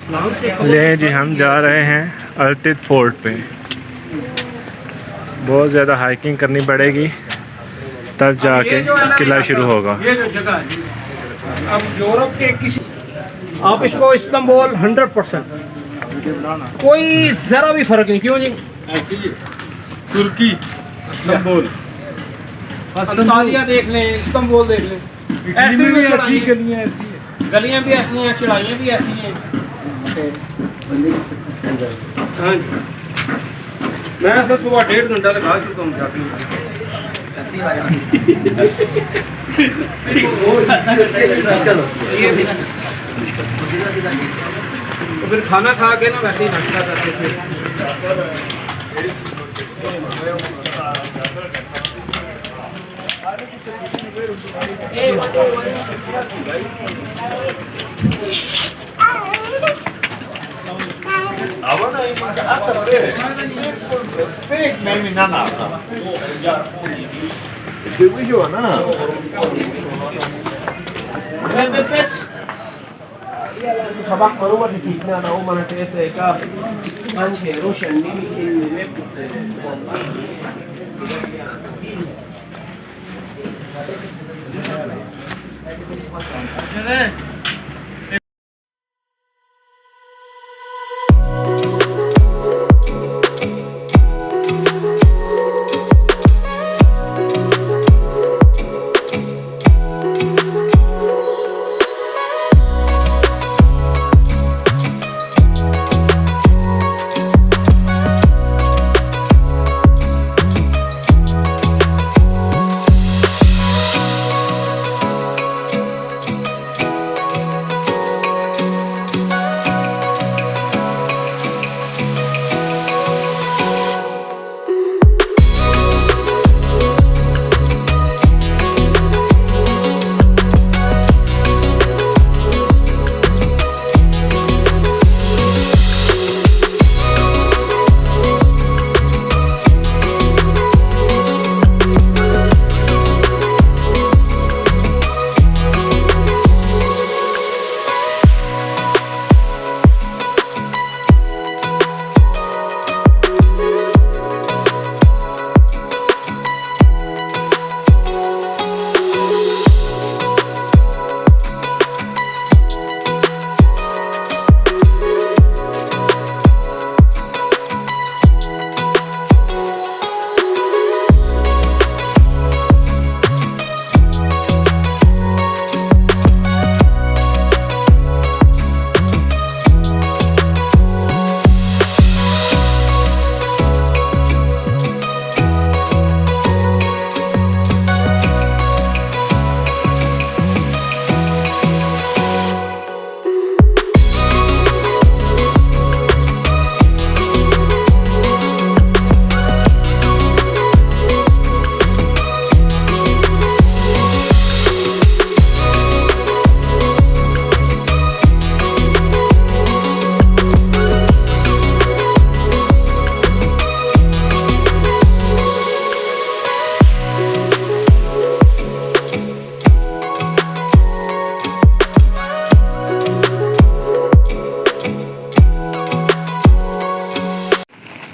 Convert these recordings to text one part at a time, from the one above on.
ले जी, हम जा रहे हैं अर्तित फोर्ट पे। बहुत ज़्यादा हाइकिंग करनी पड़ेगी तब जाके किला शुरू होगा। ये जो जगह है अब यूरोप के किसी आप इसको इस्तांबुल 100% कोई ज़रा भी फ़र्क नहीं। क्यों जी? ऐसी तुर्की इस्तांबुल अंतालिया देख लें, इस्तांबुल देख लें, ऐसी भी ऐसी गलियाँ भी ऐसी हैं, चढ़ाइयाँ भी ऐसी हैं। हाँ जी, मैं सर सुबह 1.5 घंटा लगा चुका हूँ जाती हूँ। तो फिर खाना खा के ना वैसे ही नाश्ता करते थे। Sabah baru di Disney na umana tese ka anche Russian nimi in web.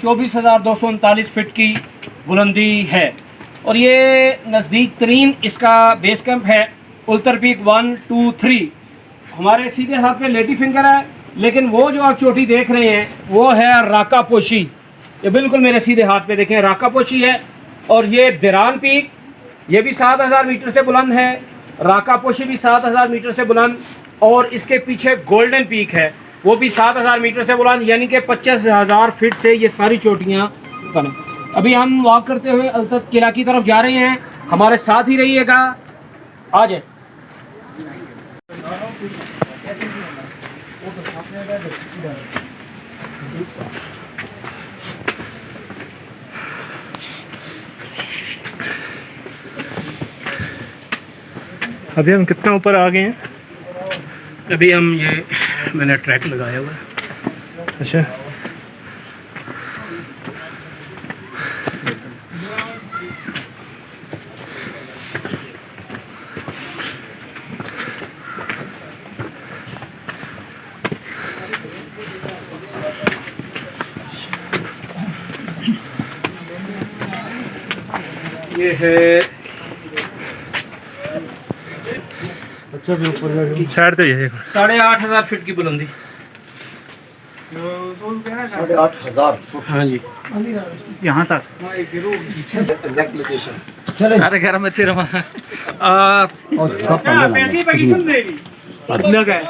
चौबीस 239 फीट की बुलंदी है और ये नज़दीक तरीन इसका बेस कैंप है। उल्तर पीक 1, 2, 3 हमारे सीधे हाथ पे लेडी फिंगर है, लेकिन वो जो आप चोटी देख रहे हैं वो है राका पोशी। ये बिल्कुल मेरे सीधे हाथ पे देखें, राका पोशी है। और ये दिरान पीक, ये भी 7000 मीटर से बुलंद है। राका पोशी भी 7000 मीटर से बुलंद। और इसके पीछे गोल्डन पीक है, वो भी 7000 मीटर से बुलंद, यानी कि 25,000 फीट से ये सारी चोटियाँ बने। अभी हम वॉक करते हुए अल्तत किला की तरफ जा रहे हैं, हमारे साथ ही रहिएगा। आ जाए। अभी हम कितना ऊपर आ गए हैं? अभी हम मैंने ट्रैक लगाया हुआ है। अच्छा, ये है साइड तो ये 8,500 फीट की बुलंदी। 8,500 हाँ जी, यहाँ तक। Exact location. अरे घर में तेरा कितना का है?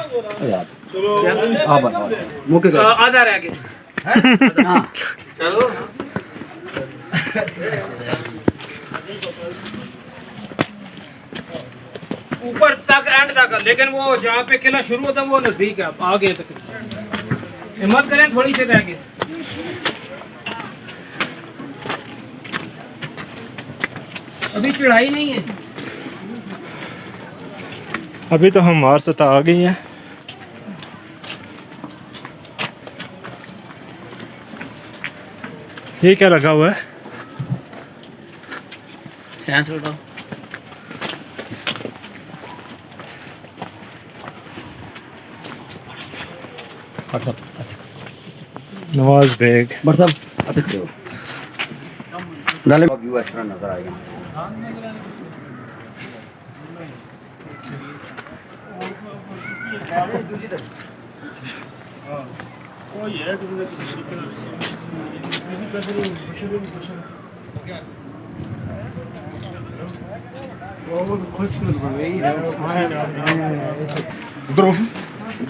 आप बताओ मुके का आधा रह गया। चलो ऊपर तक एंड तक, लेकिन वो जहाँ पे किला शुरू होता है वो नजदीक है, आप आ गए तक। हिम्मत करें, थोड़ी सी रह गए। अभी चढ़ाई नहीं है। अभी तो हम मार सतह आ गई हैं। ये क्या लगा हुआ है? नवाज बेग डाले व्यू एक्स्ट्रा नजर आएगा।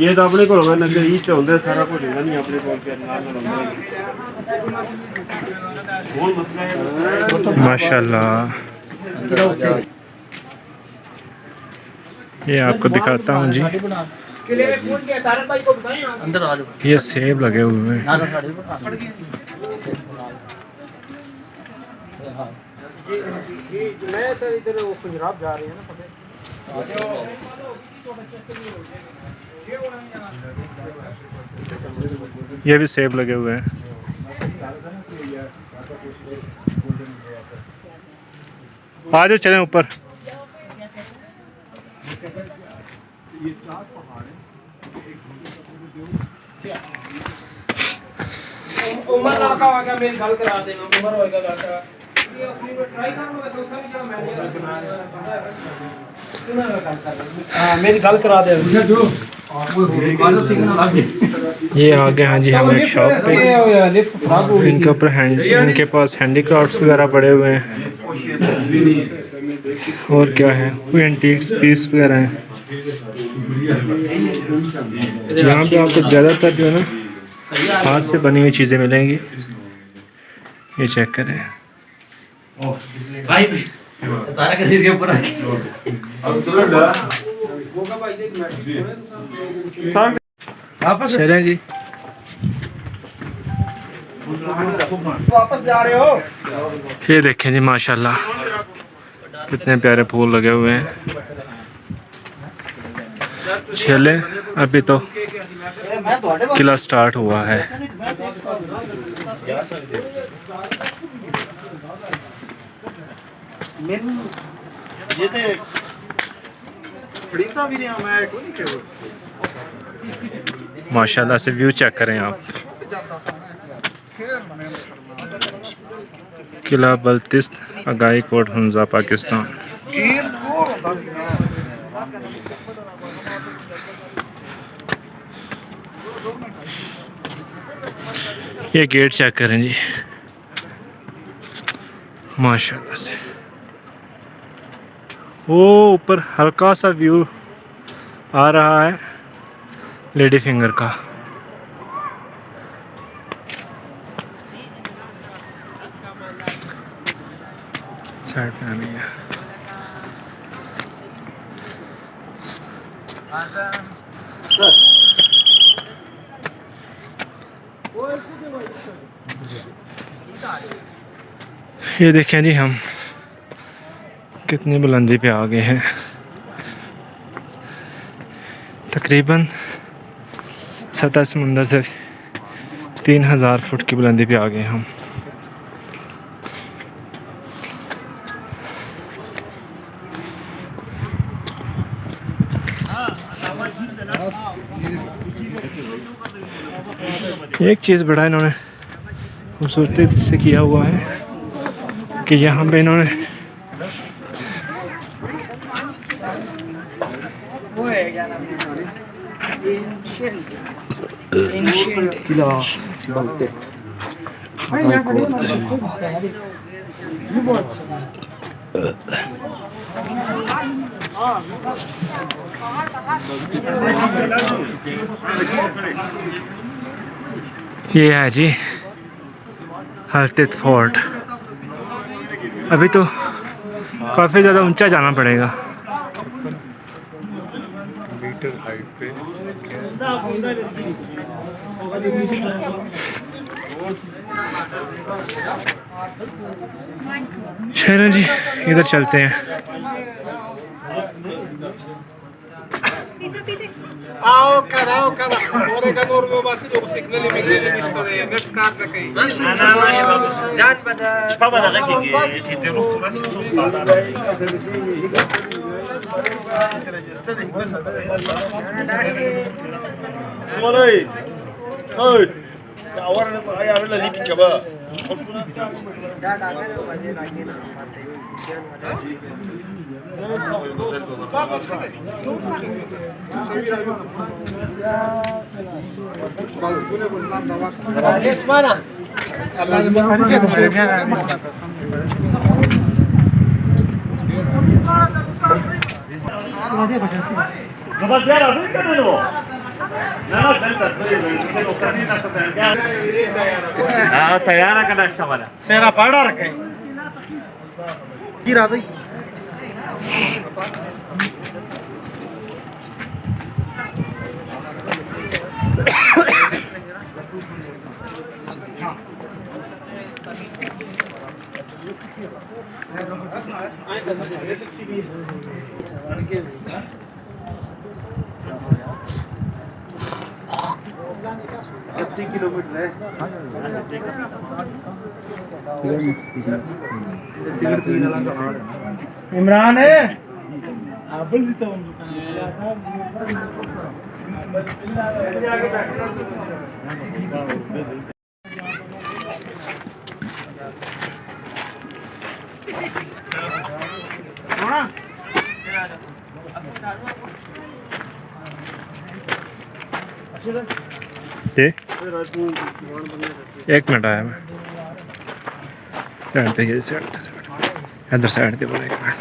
ये तो अपने को होगा नंगे ही तो होंगे सारा कुछ होगा नहीं अपने को के नाल बहुत मसला है माशाल्लाह। ये आपको दिखाता हूँ जी, अंदर आ जाओ। ये सेब लगे हुए हैं। मैं सर इधर वो पंजाब जा रहे हैं ना, पता ये भी सेब लगे हुए हैं। आ जाओ, चलें ऊपर। उमर लाका होगा, मेरी गल करा देना। उमर होएगा लाका, ये अपनी में ट्राई कर लो। वैसे उधर भी जाओ, मैंने मेरी गल करा दे। ये आगे हाँ जी, हम एक शॉप पे, इनके ऊपर इनके पास हैंडीक्राफ्ट्स वगैरह पड़े हुए हैं। और क्या है, कोई एंटीक्स पीस वगैरह हैं। यहाँ पे आपको ज़्यादातर जो है ना हाथ से बनी हुई चीज़ें मिलेंगी। ये चेक करें। भाई तारा के सिर के ऊपर चलें जी। वापस जा रहे हो? ये देखें जी, माशाल्लाह कितने प्यारे फूल लगे हुए हैं। चले, अभी तो किला स्टार्ट हुआ है। माशाल्लाह से व्यू चेक करें आप। किला बल्तिस्त, अगाई कोट हंजा, पाकिस्तान। ये गेट चेक करें जी, माशाल्लाह से। वो ऊपर हल्का सा व्यू आ रहा है लेडी फिंगर का। साइड में नहीं है। ये देखें जी, हम कितनी बुलंदी पे आ गए हैं। तकरीबन सतह समुंदर से 3000 फुट की बुलंदी पे आ गए हम। एक चीज़ बड़ा इन्होंने खूबसूरती से किया हुआ है कि यहाँ पे इन्होंने ये है जी हल्तित फोर्ट। अभी तो काफ़ी ज़्यादा ऊंचा जाना पड़ेगा। मीटर हाइट पे चलो जी इधर चलते हैं। आओ kada ore ka normo basi do signal imigli nishte net card rakay zan bada shpa bada ki ti te ruftura si sos bada register bas solay oy awara to ay avela lipi chaba तैयार है नाश्ता वाला सेरा पाड़ा रखे जी राजा kilometre है इमरान है जी एक minute आया मैं साइड पे इधर साइड पे बोला एक मिनट।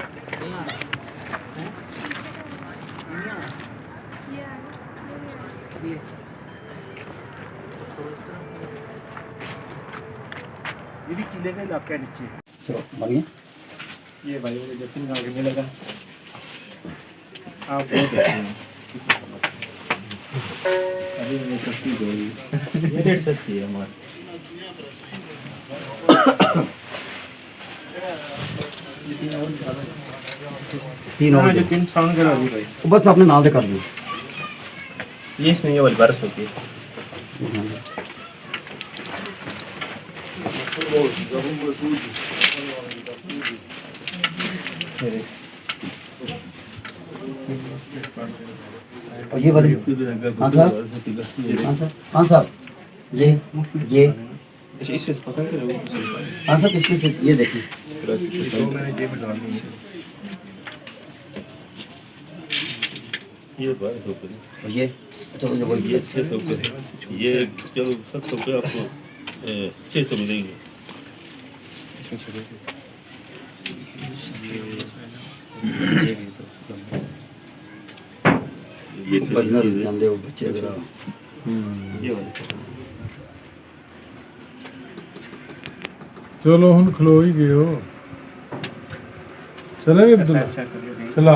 ये भी किले का इलाका है नीचे चलो बढ़िया। ये भाई वो जतिन का आगे लगा आप अभी ये सस्ती दो ये डेढ़ सस्ती है हमारी तीन और जो तीन साउंड करा दी भाई बस अपने नाम से कर दो। ये इसमें ये वाली बरस होती है और ये वाली हाँ सर हाँ सर ये इससे पता है हाँ सर किसकी से ये देखिए ये 1200 रुपये और ये अच्छा ये वही ये 600 रुपये ये चलो 700 रुपये आपको 600 में देंगे ये बजना जानते हो बच्चे जरा ये वाले चलो हम खलो ही गए हो चले अब्दुल्ला चला